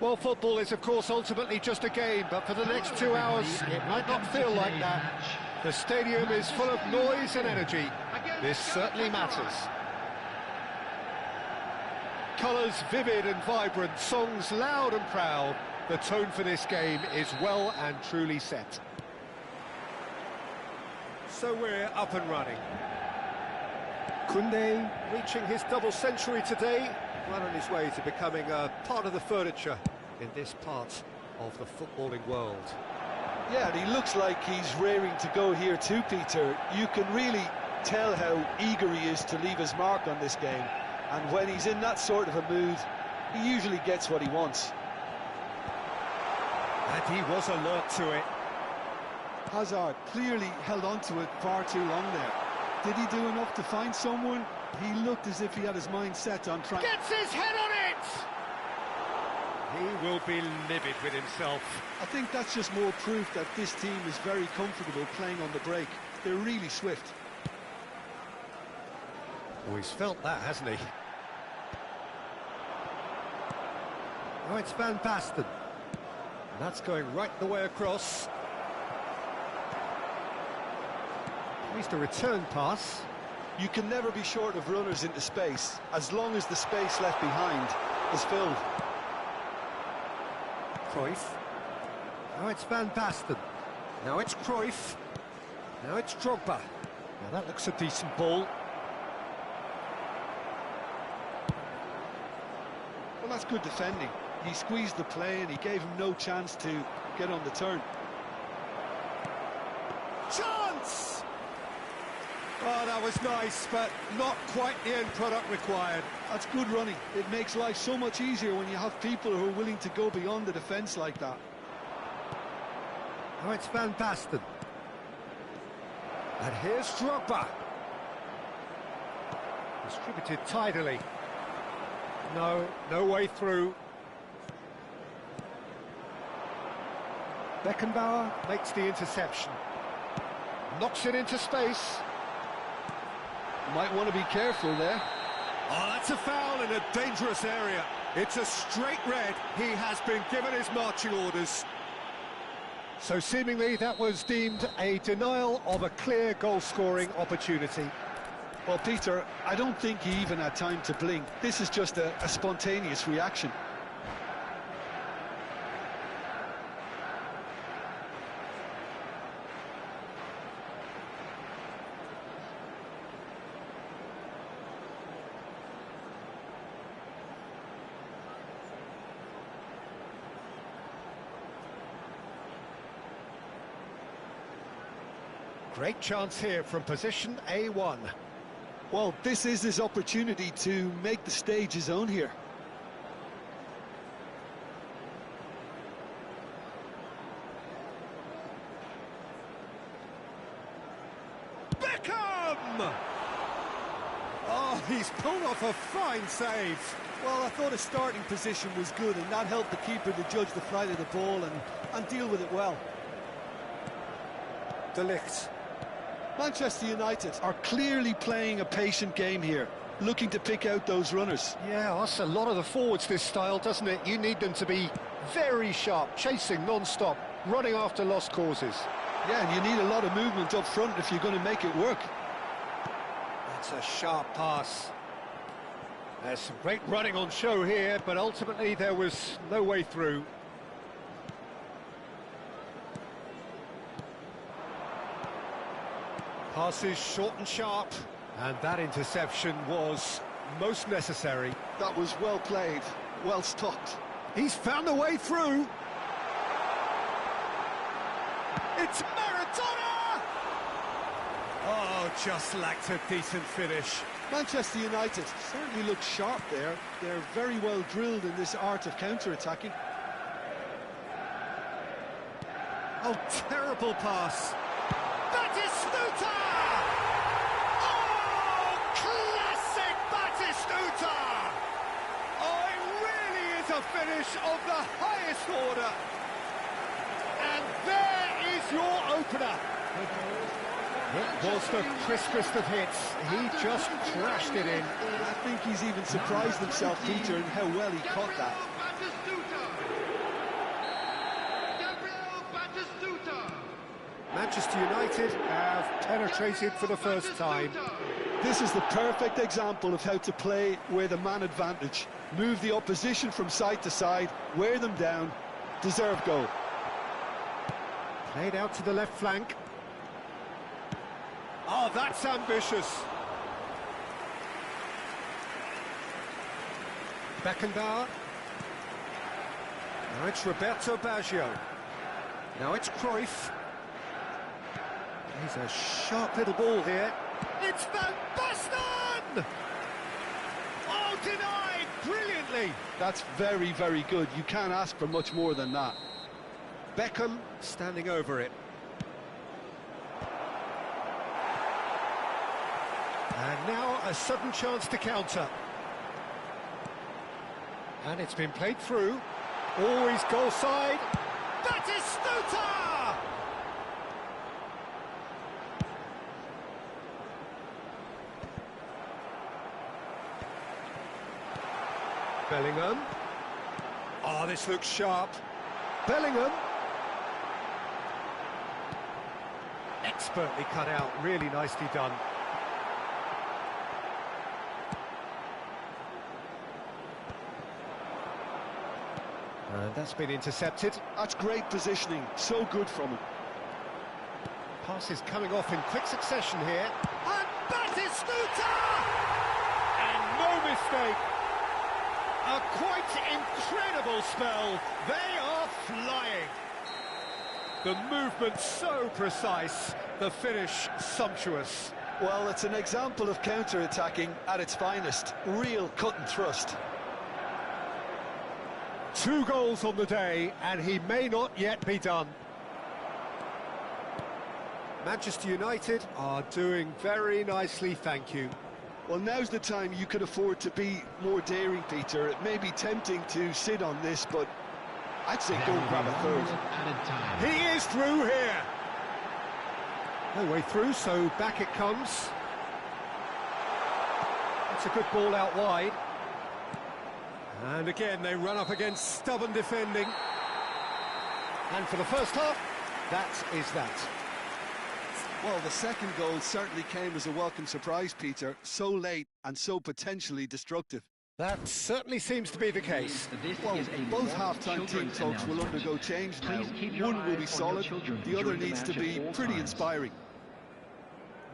Well, football is, of course, ultimately just a game, but for the next 2 hours, it might not feel like that. The stadium is full of noise and energy. This certainly matters. Colours vivid and vibrant, songs loud and proud. The tone for this game is well and truly set. So we're up and running. Koundé reaching his double century today, well on his way to becoming a part of the furniture in this part of the footballing world. Yeah, and he looks like he's raring to go here too, Peter. You can really tell how eager he is to leave his mark on this game. And when he's in that sort of a mood, he usually gets what he wants. And he was alert to it. Hazard clearly held on to it far too long there. Did he do enough to find someone? He looked as if he had his mind set on trying... Gets his head on it! He will be livid with himself. I think that's just more proof that this team is very comfortable playing on the break. They're really swift. Oh, he's felt that, hasn't he? Oh, it's Van Basten. And that's going right the way across. At least a return pass. You can never be short of runners into space, as long as the space left behind is filled. Cruyff. Now it's Van Basten. Now it's Cruyff. Now it's Drogba. Now that looks a decent ball. Well, that's good defending. He squeezed the play and he gave him no chance to get on the turn. Chance! Oh, that was nice, but not quite the end product required. That's good running. It makes life so much easier when you have people who are willing to go beyond the defence like that. Now it's Van Basten. And here's Drogba. Distributed tidily. No way through. Beckenbauer makes the interception. Knocks it into space. Might want to be careful there. Oh, that's a foul in a dangerous area. It's a straight red. He has been given his marching orders. So seemingly that was deemed a denial of a clear goal-scoring opportunity. Well, Peter, I don't think he even had time to blink. This is just a spontaneous reaction. Great chance here from position A1. Well, this is his opportunity to make the stage his own here. Beckham! Oh, he's pulled off a fine save. Well, I thought his starting position was good, and that helped the keeper to judge the flight of the ball and deal with it well. De Ligt. Manchester United are clearly playing a patient game here, looking to pick out those runners. Yeah, that's a lot of the forwards, this style, doesn't it? You need them to be very sharp, chasing non-stop, running after lost causes. Yeah, and you need a lot of movement up front if you're going to make it work. That's a sharp pass. There's some great running on show here, but ultimately there was no way through. Passes short and sharp, and that interception was most necessary. That was well played, well stopped. He's found a way through. It's Maradona! Oh, just lacked a decent finish. Manchester United certainly look sharp there. They're very well drilled in this art of counter-attacking. Oh, terrible pass. Batistuta! Oh, classic Batistuta! Oh, it really is a finish of the highest order. And there is your opener. It was the crispest of hits. He just crashed it in. I think he's even surprised himself, Peter, in how well he caught that. Manchester United have penetrated for the first time. This is the perfect example of how to play with a man advantage. Move the opposition from side to side, wear them down, deserve goal. Played out to the left flank. Oh, that's ambitious. Beckenbauer. Now it's Roberto Baggio. Now it's Cruyff. He's a sharp little ball here. It's Van Basten! Oh, denied brilliantly. That's very, very good. You can't ask for much more than that. Beckham standing over it. And now a sudden chance to counter. And it's been played through. Always goal side. Batistuta! Bellingham. Oh, this looks sharp. Bellingham. Expertly cut out, really nicely done. And that's been intercepted. That's great positioning, so good from him. Passes coming off in quick succession here. And Batistuta! And no mistake. A quite incredible spell. They are flying. The movement so precise, the finish sumptuous. Well, it's an example of counter-attacking at its finest. Real cut and thrust. 2 goals on the day, and he may not yet be done. Manchester United are doing very nicely, thank you. Well, now's the time you can afford to be more daring, Peter. It may be tempting to sit on this, but I'd say go and grab a third. He is through here. No way through, so back it comes. That's a good ball out wide. And again, they run up against stubborn defending. And for the first half, that is that. Well, the second goal certainly came as a welcome surprise, Peter. So late and so potentially destructive. That certainly seems to be the case. Well, both half-time team talks will undergo change now. One will be solid, the other needs to be pretty inspiring.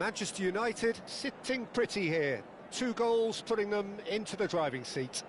Manchester United sitting pretty here. 2 goals putting them into the driving seat.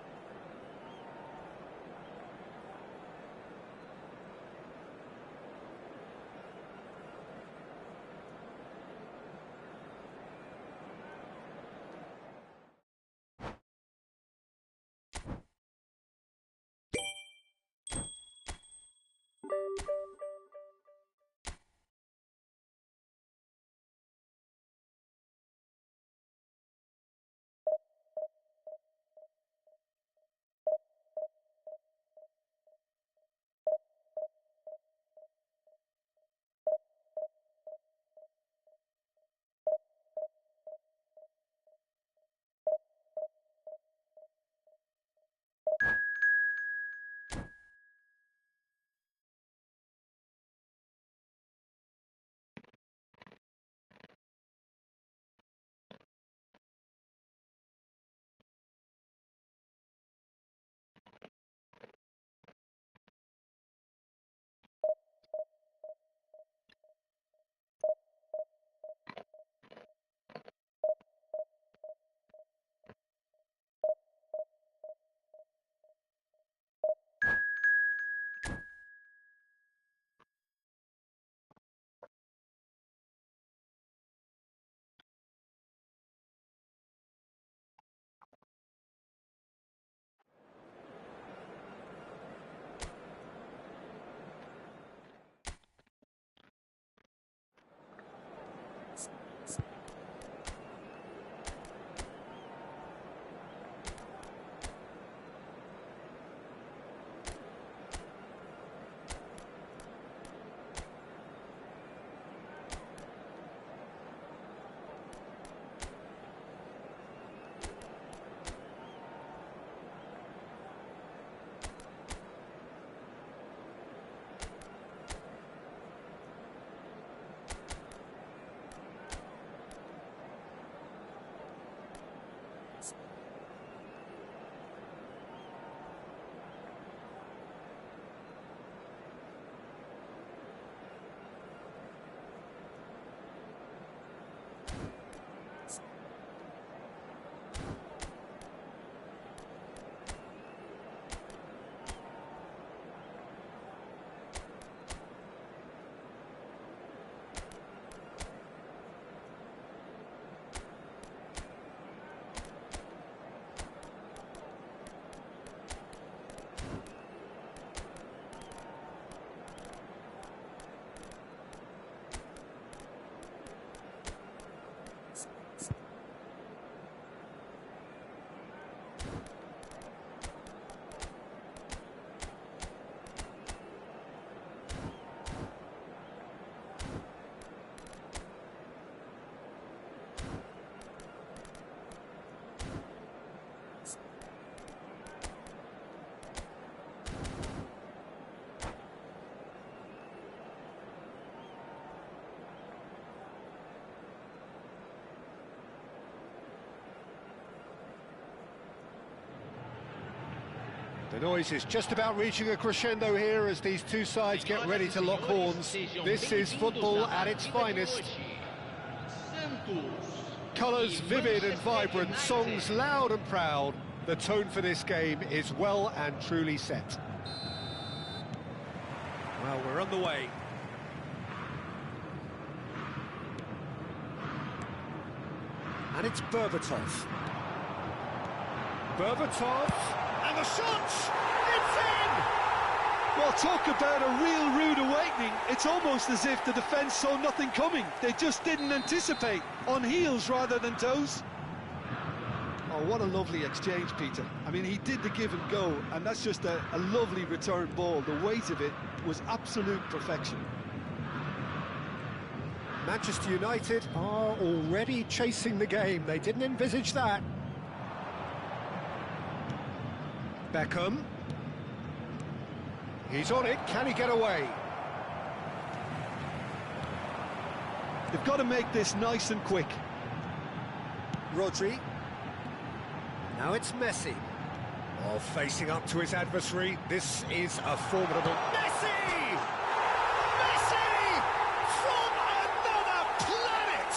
The noise is just about reaching a crescendo here as these two sides get ready to lock horns. This is football at its finest. Colours vivid and vibrant, songs loud and proud. The tone for this game is well and truly set. Well, we're on the way. And it's Berbatov. Berbatov, and the shot! It's in! Well, talk about a real rude awakening. It's almost as if the defence saw nothing coming. They just didn't anticipate, on heels rather than toes. Oh, what a lovely exchange, Peter. I mean, he did the give and go, and that's just a lovely return ball. The weight of it was absolute perfection. Manchester United are already chasing the game. They didn't envisage that. Beckham. He's on it. Can he get away? They've got to make this nice and quick. Rodri. Now it's Messi. Oh, facing up to his adversary. This is a formidable... Messi! Messi! From another planet!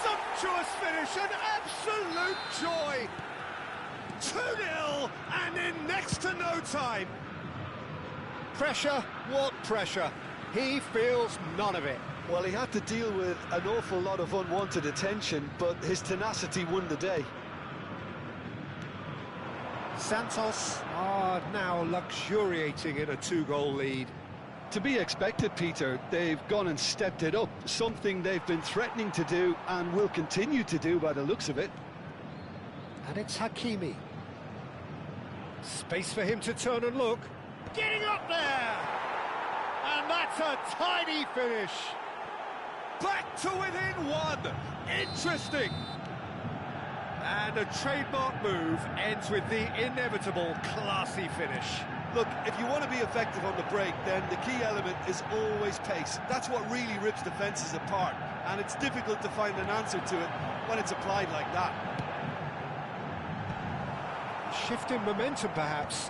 Sumptuous finish, an absolute joy! 2-0, and in next to no time. Pressure? What pressure? He feels none of it. Well, he had to deal with an awful lot of unwanted attention, but his tenacity won the day. Santos are now luxuriating in a 2-goal lead. To be expected, Peter. They've gone and stepped it up, something they've been threatening to do and will continue to do by the looks of it. And it's Hakimi. Space for him to turn and look. Getting up there! And that's a tidy finish. Back to within one. Interesting. And a trademark move ends with the inevitable classy finish. Look, if you want to be effective on the break, then the key element is always pace. That's what really rips defences apart, and it's difficult to find an answer to it when it's applied like that. Shift in momentum, perhaps.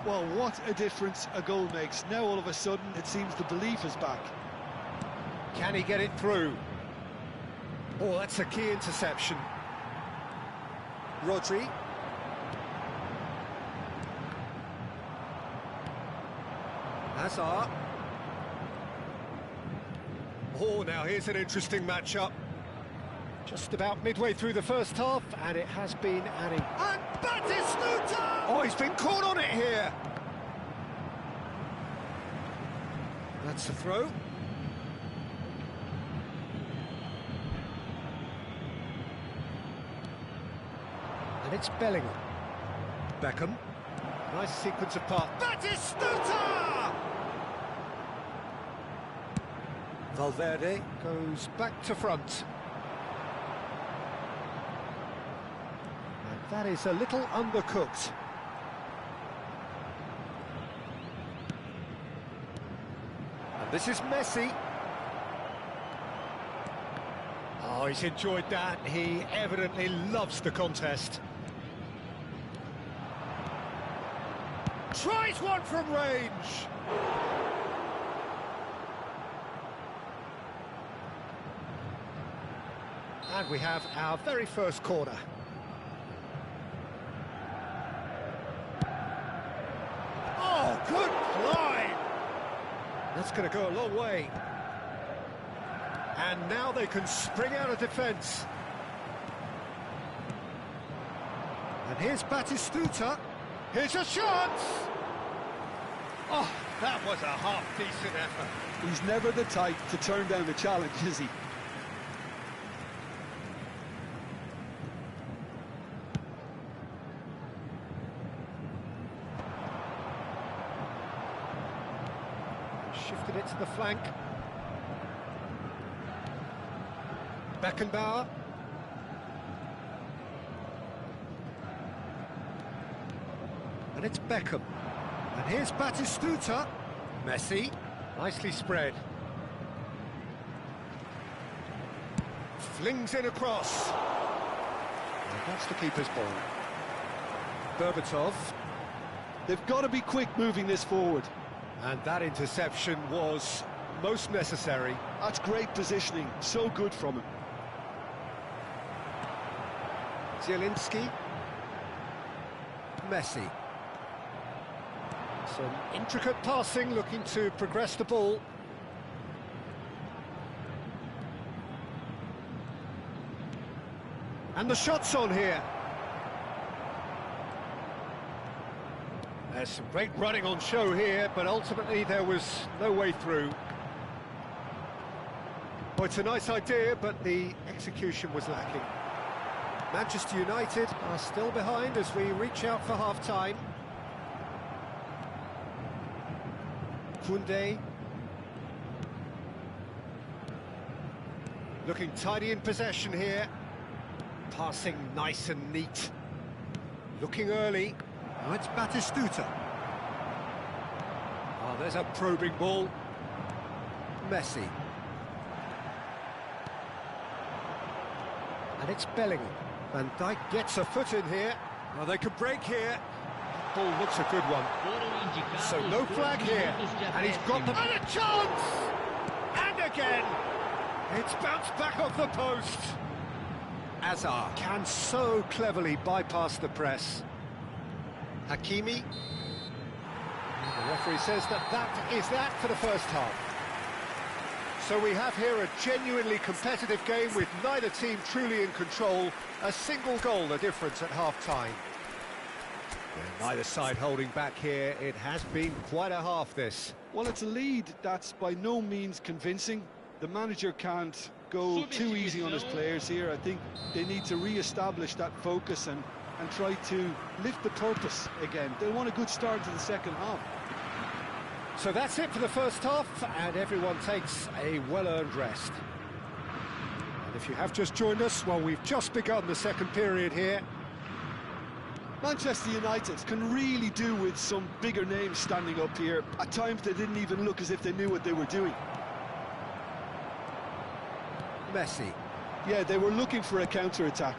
Well, what a difference a goal makes. Now, all of a sudden, it seems the belief is back. Can he get it through? Oh, that's a key interception. Rodri. Hazard. Oh, now here's an interesting matchup. Just about midway through the first half, and it has been adding. And Batistuta! Oh, he's been caught on it here. That's a throw. And it's Bellingham. Beckham. Nice sequence of pass. Batistuta! Valverde goes back to front. And that is a little undercooked. And this is Messi. Oh, he's enjoyed that. He evidently loves the contest. Tries one from range. And we have our very first corner. Oh, good climb! That's going to go a long way. And now they can spring out of defence. And here's Batistuta. Here's a shot! Oh, that was a half-decent effort. He's never the type to turn down a challenge, is he? Shifted it to the flank. Beckenbauer. And it's Beckham. And here's Batistuta. Messi. Nicely spread. Flings in across. And that's the keeper's ball. Berbatov. They've got to be quick moving this forward. And that interception was most necessary. That's great positioning, so good from him. Zielinski. Messi. Some intricate passing, looking to progress the ball. And the shot's on here. There's some great running on show here, but ultimately there was no way through. Well, it's a nice idea, but the execution was lacking. Manchester United are still behind as we reach out for half-time. Koundé. Looking tidy in possession here. Passing nice and neat. Looking early. Now it's Batistuta. Oh, there's a probing ball. Messi. And it's Bellingham. Van Dijk gets a foot in here. Well, they could break here. Ball looks a good one. So no flag here. And he's got the... And a chance! And again! It's bounced back off the post. Azar can so cleverly bypass the press. Hakimi. The referee says that is that for the first half. So we have here a genuinely competitive game with neither team truly in control. A single goal the difference at half-time. Neither side holding back here. It has been quite a half, this. Well, it's a lead that's by no means convincing. The manager can't go too easy on his players here. I think they need to re-establish that focus and try to lift the purpose again. They want a good start to the second half. So that's it for the first half, and everyone takes a well-earned rest. And if you have just joined us, well, we've just begun the second period here. Manchester United can really do with some bigger names standing up here. At times they didn't even look as if they knew what they were doing. Messi. Yeah, they were looking for a counter-attack.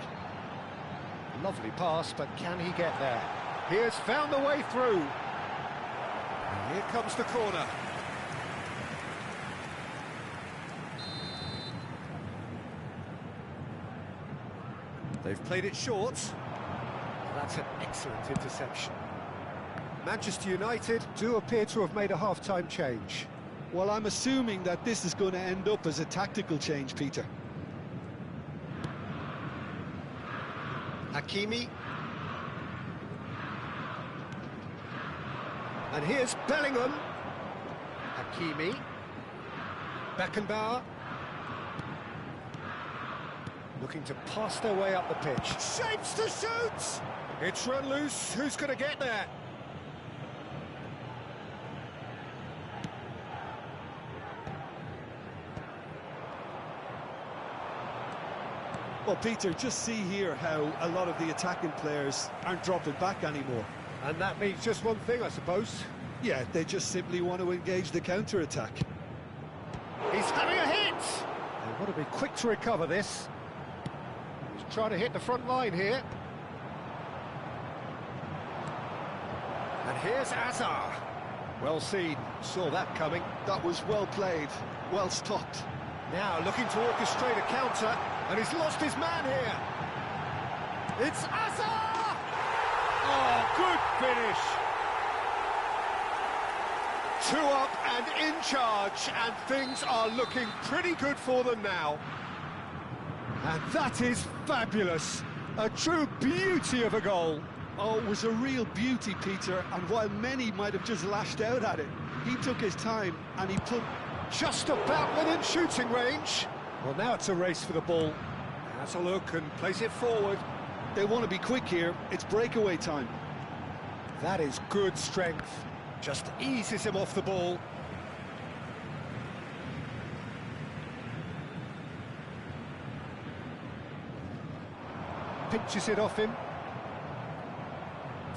Lovely pass, but can he get there? He has found the way through. And here comes the corner. They've played it short. That's an excellent interception. Manchester United do appear to have made a half-time change. Well, I'm assuming that this is going to end up as a tactical change, Peter. Hakimi. And here's Bellingham. Hakimi. Beckenbauer. Looking to pass their way up the pitch. Shapes to shoot! It's run loose. Who's going to get there? Well, Peter, just see here how a lot of the attacking players aren't dropping back anymore. And that means just one thing, I suppose. Yeah, they just simply want to engage the counter-attack. He's having a hit! They want to be quick to recover this. He's trying to hit the front line here. And here's Azar. Well seen, saw that coming. That was well played, well stopped. Now looking to orchestrate a counter, and he's lost his man here. It's Azar! Oh, good finish! 2 up and in charge, and things are looking pretty good for them now. And that is fabulous. A true beauty of a goal. Oh, it was a real beauty, Peter, and while many might have just lashed out at it, he took his time and he put... Just about within shooting range. Well, now it's a race for the ball. Has a look and plays it forward. They want to be quick here. It's breakaway time. That is good strength. Just eases him off the ball. Pinches it off him.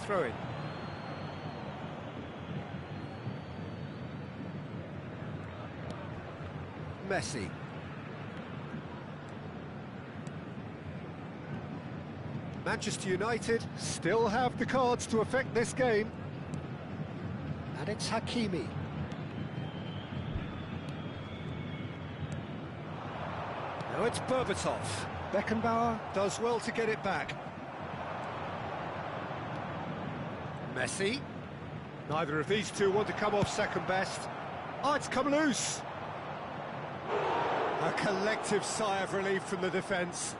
Throw in. Messi. Manchester United still have the cards to affect this game. it's Hakimi. Now it's Berbatov. Beckenbauer does well to get it back. Messi. Neither of these two want to come off second best. Oh, it's come loose. A collective sigh of relief from the defence.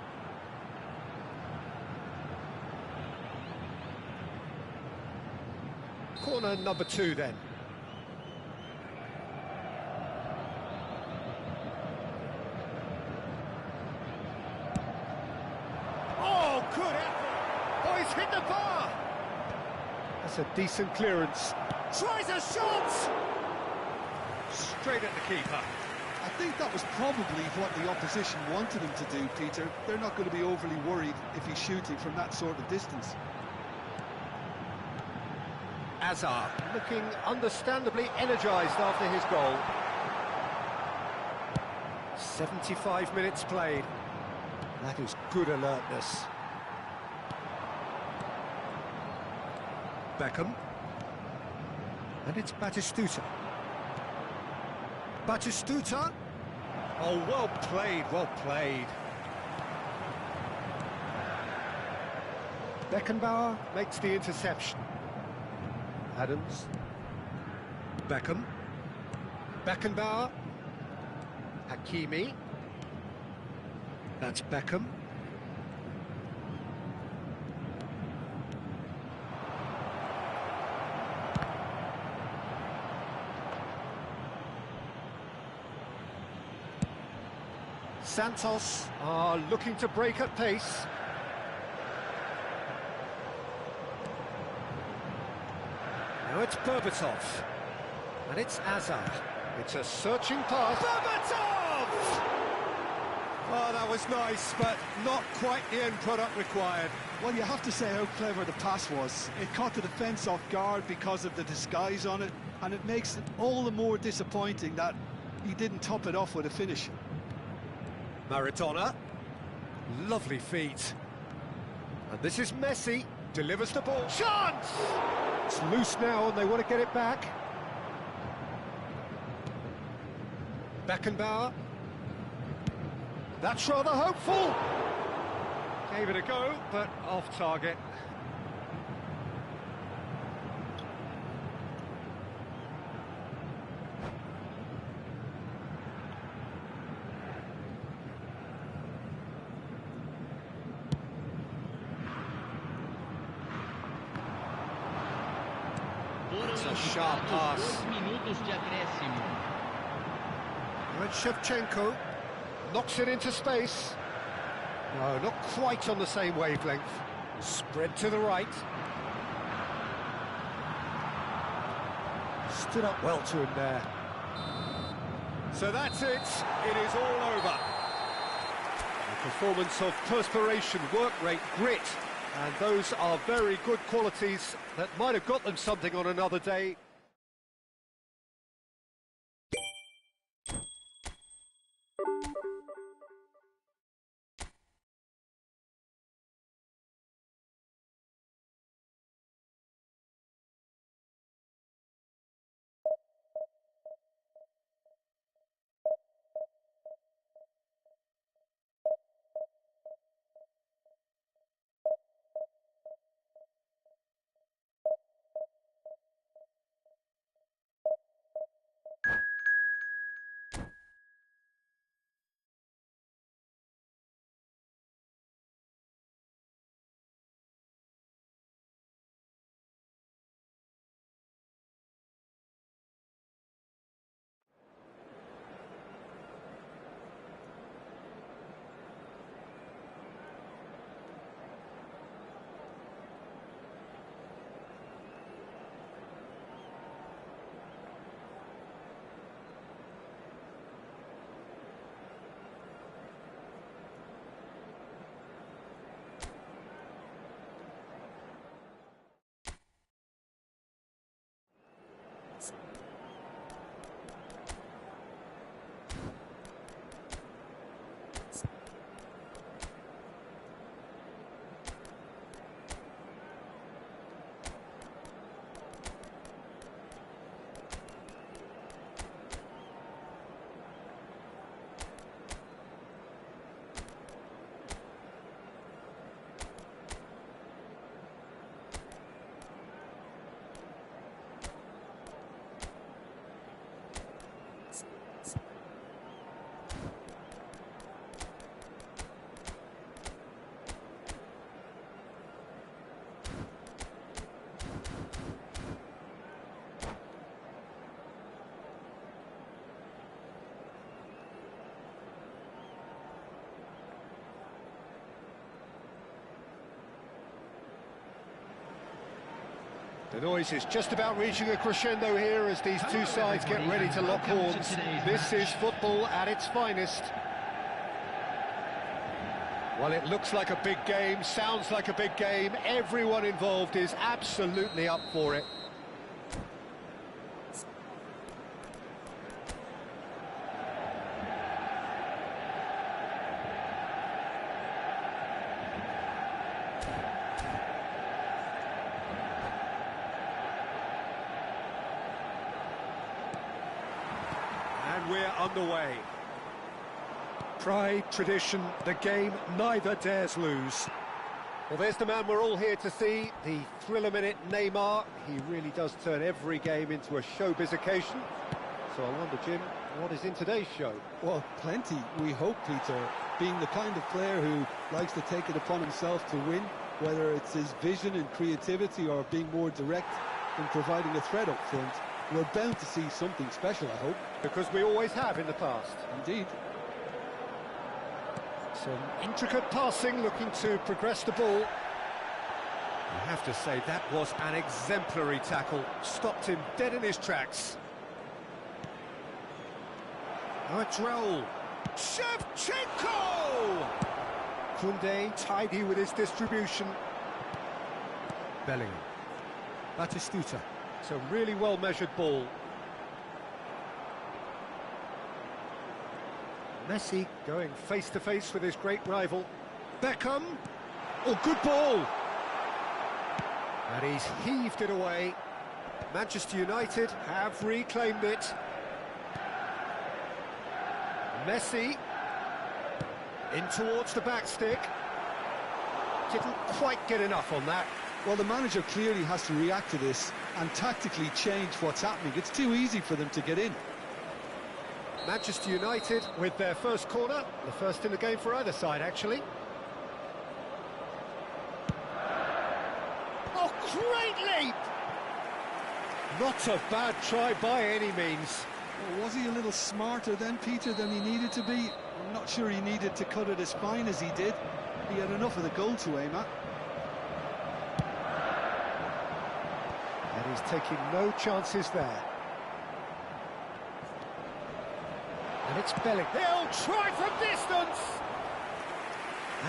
Corner number 2 then. Oh, good effort! Oh, he's hit the bar! That's a decent clearance. Tries a shot! Straight at the keeper. I think that was probably what the opposition wanted him to do, Peter. They're not going to be overly worried if he's shooting from that sort of distance. Hazard looking understandably energised after his goal. 75 minutes played. That is good alertness. Beckham. And it's Batistuta. Batistuta. Oh, well played, well played. Beckenbauer makes the interception. Adams. Beckham. Beckenbauer. Hakimi. That's Beckham. Santos are looking to break at pace. Now it's Berbatov. And it's Hazard. It's a searching pass. Berbatov! Oh, that was nice, but not quite the end product required. Well, you have to say how clever the pass was. It caught the defence off guard because of the disguise on it, and it makes it all the more disappointing that he didn't top it off with a finish. Maradona. Lovely feet. And this is Messi. Delivers the ball. Chance! It's loose now and they want to get it back. Beckenbauer. That's rather hopeful. Gave it a go, but off target. It's a sharp pass. And Shevchenko knocks it into space. No, not quite on the same wavelength. Spread to the right. Stood up well to him there. So that's it. It is all over. A performance of perspiration, work rate, grit. And those are very good qualities that might have got them something on another day. The noise is just about reaching a crescendo here as these two sides get ready to lock horns. This is football at its finest. Well, it looks like a big game, sounds like a big game. Everyone involved is absolutely up for it. And we're underway. Pride, tradition, the game neither dares lose. Well, there's the man we're all here to see, the thriller-minute Neymar. He really does turn every game into a showbiz occasion. So I wonder, Jim, what is in today's show? Well, plenty, we hope, Peter. Being the kind of player who likes to take it upon himself to win, whether it's his vision and creativity or being more direct in providing a threat up front, we're bound to see something special, I hope. Because we always have in the past. Indeed. Some intricate passing, looking to progress the ball. I have to say, that was an exemplary tackle. Stopped him dead in his tracks. Now it's Raul. Shevchenko! Koundé tidy with his distribution. Bellingham. Batistuta. It's a really well-measured ball. Messi going face-to-face with his great rival. Beckham. Oh, good ball! And he's heaved it away. Manchester United have reclaimed it. Messi. In towards the back stick. Didn't quite get enough on that. Well, the manager clearly has to react to this and tactically change what's happening. It's too easy for them to get in. Manchester United with their first corner, the first in the game for either side, actually. Oh, great leap! Not a bad try by any means. Well, was he a little smarter then, Peter, than he needed to be? I'm not sure he needed to cut it as fine as he did. He had enough of the goal to aim at. And he's taking no chances there. And it's Bellingham. He'll try from distance!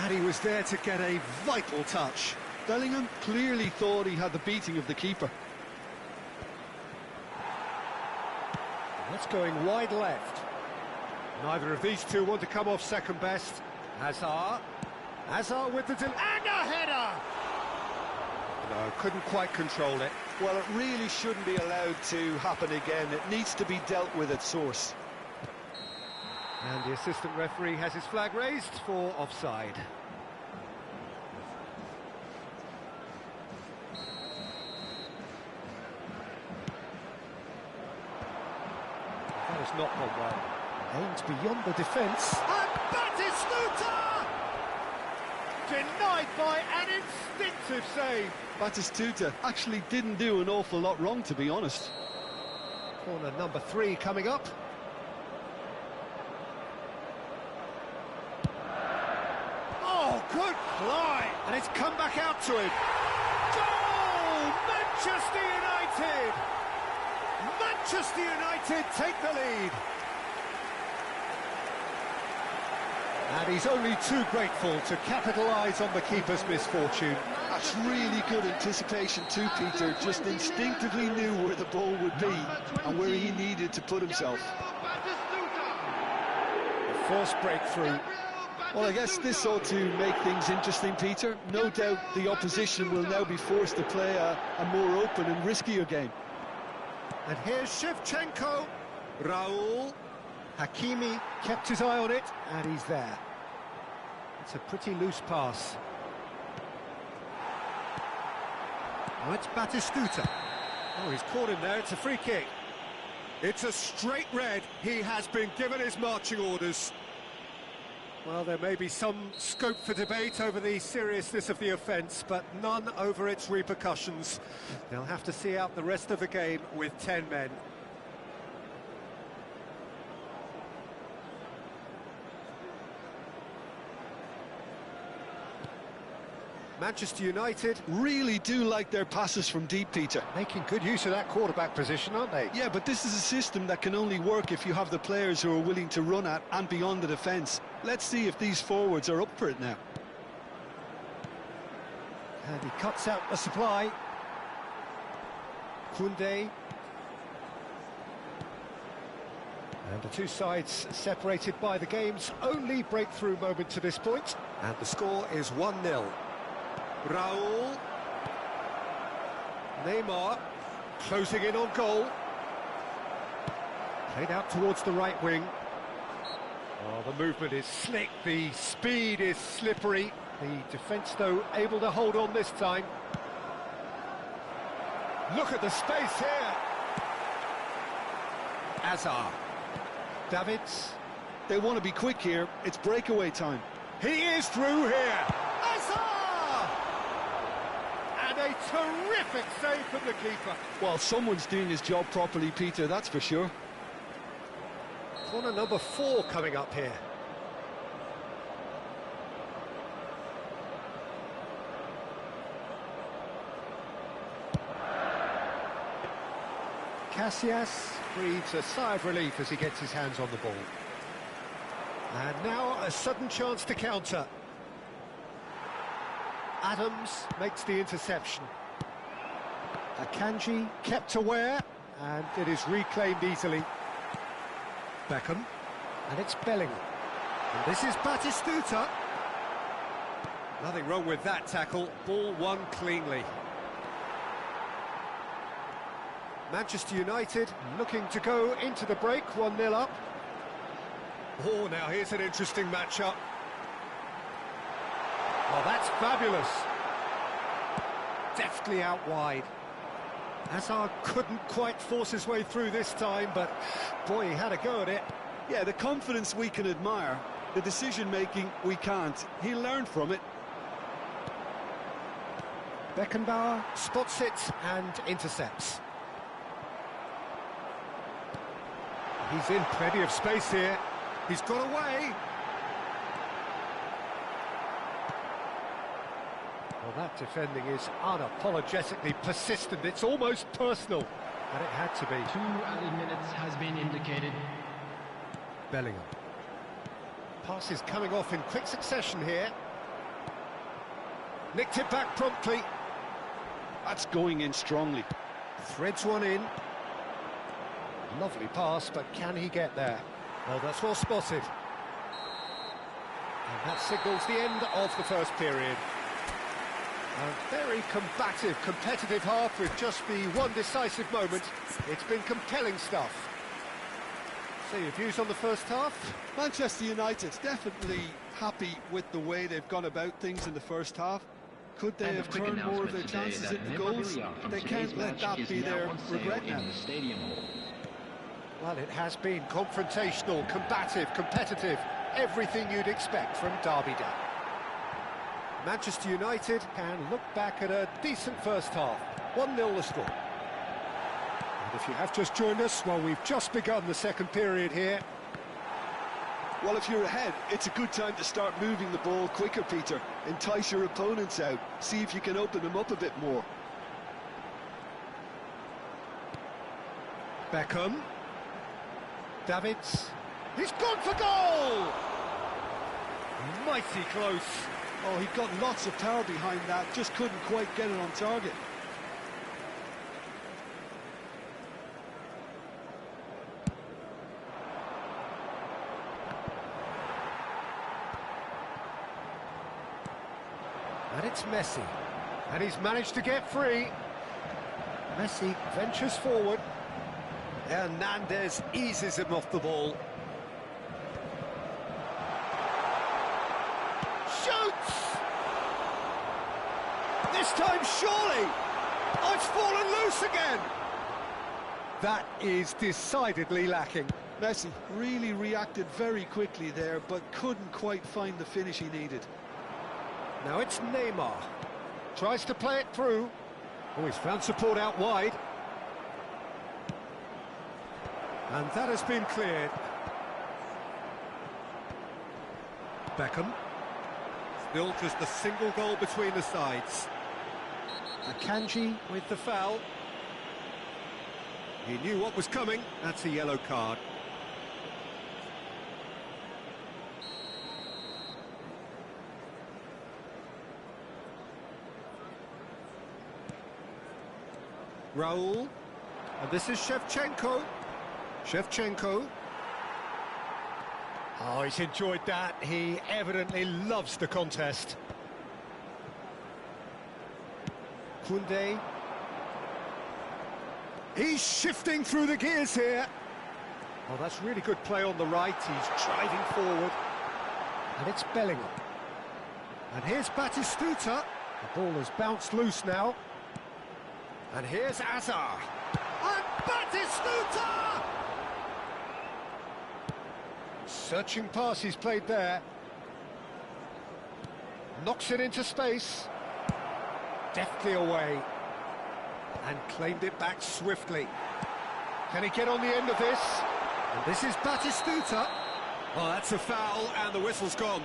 And he was there to get a vital touch. Bellingham clearly thought he had the beating of the keeper. That's going wide left. Neither of these two want to come off second best. Hazard. Hazard with the... And a header! No, couldn't quite control it. Well, it really shouldn't be allowed to happen again. It needs to be dealt with at source. And the assistant referee has his flag raised for offside. That has not gone well. Aims beyond the defence. And Batistuta! Denied by an instinctive save. Batistuta actually didn't do an awful lot wrong, to be honest. Corner number 3 coming up. Oh, good fly! And it's come back out to him. Goal! Manchester United! Manchester United take the lead. And he's only too grateful to capitalise on the keeper's misfortune. That's really good anticipation too, Peter. Just instinctively knew where the ball would be and where he needed to put himself. The first breakthrough. Well, I guess this ought to make things interesting, Peter. No doubt the opposition will now be forced to play a more open and riskier game. And here's Shevchenko. Raul. Hakimi kept his eye on it, and he's there. It's a pretty loose pass. Now it's Batistuta. Oh, he's caught him there. It's a free kick. It's a straight red. He has been given his marching orders. Well, there may be some scope for debate over the seriousness of the offence, but none over its repercussions. They'll have to see out the rest of the game with 10 men. Manchester United really do like their passes from deep, Peter. making good use of that quarterback position, aren't they? Yeah, but this is a system that can only work if you have the players who are willing to run at and beyond the defence. Let's see if these forwards are up for it now. And he cuts out the supply. Koundé. And the two sides separated by the game's only breakthrough moment to this point. And the score is 1-0. Raul. Neymar closing in on goal. Played out towards the right wing. Oh, the movement is slick, the speed is slippery. The defence, though, able to hold on this time. Look at the space here. Hazard. Davids. They want to be quick here. It's breakaway time. He is through here. Hazard! And a terrific save from the keeper. Well, someone's doing his job properly, Peter, that's for sure. Corner number 4 coming up here. Casillas breathes a sigh of relief as he gets his hands on the ball. And now a sudden chance to counter. Adams makes the interception. Akanji kept aware, and it is reclaimed easily. Beckham, and it's Bellingham. And this is Batistuta. Nothing wrong with that tackle, ball won cleanly. Manchester United looking to go into the break, 1-0 up. Oh, now here's an interesting matchup. Oh, that's fabulous. Deftly out wide. Hazard couldn't quite force his way through this time, but boy, he had a go at it. Yeah, the confidence we can admire, the decision-making we can't. He learned from it. Beckenbauer spots it and intercepts. He's in plenty of space here. He's got away. Well, that defending is unapologetically persistent. It's almost personal, but it had to be. 2 added minutes has been indicated. Bellingham. Passes coming off in quick succession here. Nicked it back promptly. That's going in strongly. Threads one in. Lovely pass, but can he get there? Well, that's well spotted. And that signals the end of the first period. A very combative, competitive half with just the one decisive moment. It's been compelling stuff. So your views on the first half? Manchester United definitely happy with the way they've gone about things in the first half. Could they have turned more of their chances into goals? They can't let that be their regret now. Well, it has been confrontational, combative, competitive, everything you'd expect from Derby Day. Manchester United can look back at a decent first half. 1-0 the score. And if you have just joined us, well, we've just begun the second period here. Well, if you're ahead, it's a good time to start moving the ball quicker, Peter. Entice your opponents out. See if you can open them up a bit more. Beckham. Davids. He's gone for goal! Mighty close. Oh, he got lots of power behind that, just couldn't quite get it on target. And it's Messi. And he's managed to get free. Messi ventures forward. Hernandez eases him off the ball. Shoots! This time, surely! Oh, it's fallen loose again! That is decidedly lacking. Messi really reacted very quickly there, but couldn't quite find the finish he needed. Now it's Neymar. Tries to play it through. Oh, he's found support out wide. And that has been cleared. Beckham. Built as the single goal between the sides. Akanji with the foul. He knew what was coming. That's a yellow card. Raul. And this is Shevchenko. Shevchenko. Oh, he's enjoyed that. He evidently loves the contest. Koundé. He's shifting through the gears here. Oh, that's really good play on the right. He's driving forward. And it's Bellingham. And here's Batistuta. The ball has bounced loose now. And here's Azar. And Batistuta! Searching pass he's played there. Knocks it into space. Deftly away. And claimed it back swiftly. Can he get on the end of this? And this is Batistuta. Oh, that's a foul, and the whistle's gone.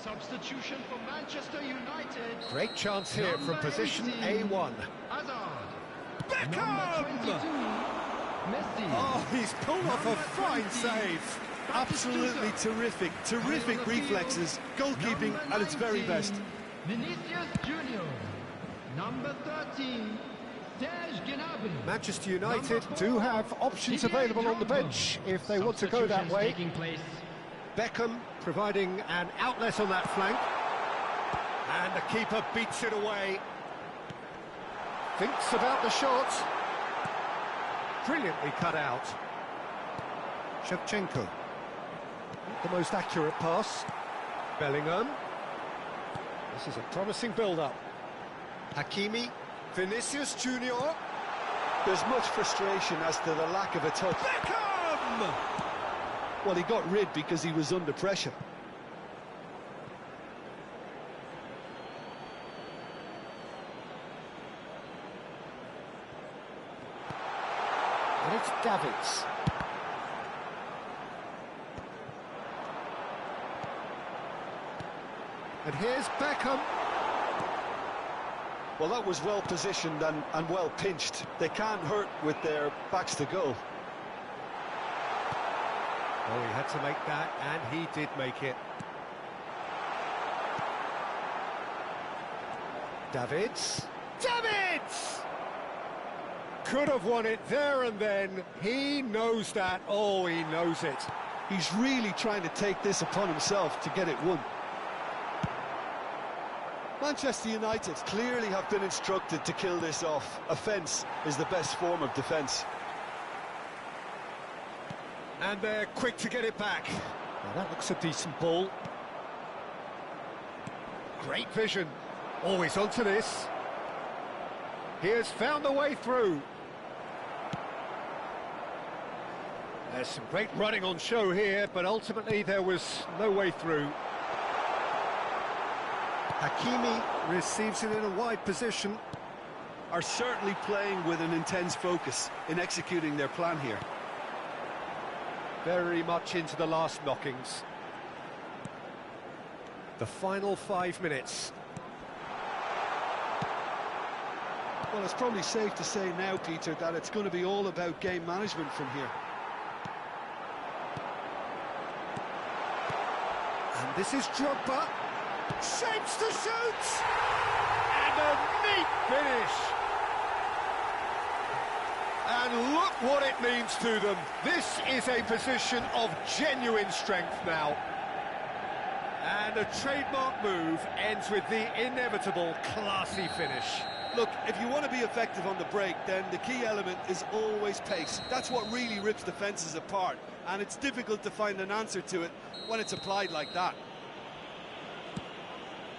Substitution for Manchester United. Great chance here from Number position 18, A1. Hazard. Beckham! Number 22, Messi. Oh, he's pulled off a fine save. Absolutely terrific, terrific reflexes, goalkeeping at its very best. Vinicius Junior. Number 13, Serge Gnabry. Manchester United do have options available on the bench if they want to go that way. Taking place. Beckham providing an outlet on that flank. And the keeper beats it away. Thinks about the shot. Brilliantly cut out. Shevchenko. The most accurate pass. Bellingham. This is a promising build-up. Hakimi. Vinicius Junior. There's much frustration as to the lack of a touch. Beckham! Well, he got rid because he was under pressure. And it's Davids. And here's Beckham. Well, that was well positioned and well pinched. They can't hurt with their backs to goal. Oh, he had to make that, and he did make it. Davids. Davids! Could have won it there and then. He knows that. Oh, he knows it. He's really trying to take this upon himself to get it won. Manchester United clearly have been instructed to kill this off. Offence is the best form of defence. And they're quick to get it back. Now that looks a decent ball. Great vision. Always onto this. He has found the way through. There's some great running on show here, but ultimately there was no way through. Hakimi receives it in a wide position. Are certainly playing with an intense focus in executing their plan here. Very much into the last knockings. The final 5 minutes. Well, it's probably safe to say now, Peter, that it's going to be all about game management from here. And this is Drogba. Shapes to shoot! And a neat finish! And look what it means to them. This is a position of genuine strength now. And a trademark move ends with the inevitable classy finish. Look, if you want to be effective on the break, then the key element is always pace. That's what really rips defences apart, and it's difficult to find an answer to it when it's applied like that.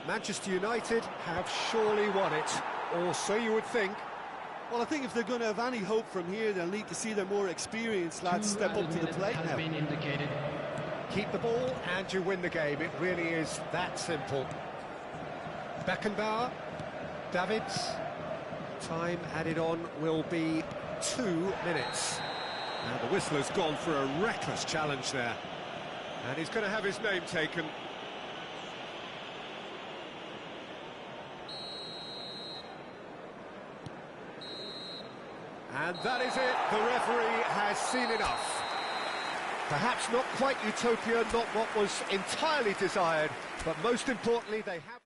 Manchester United have surely won it, or so you would think. Well, I think if they're going to have any hope from here, they'll need to see their more experienced lads step up to the plate now. Keep the ball and you win the game. It really is that simple. Beckenbauer, Davids. Time added on will be 2 minutes. And the whistle has gone for a reckless challenge there. And he's going to have his name taken. And that is it. The referee has seen enough. Perhaps not quite utopia, not what was entirely desired, but most importantly, they have...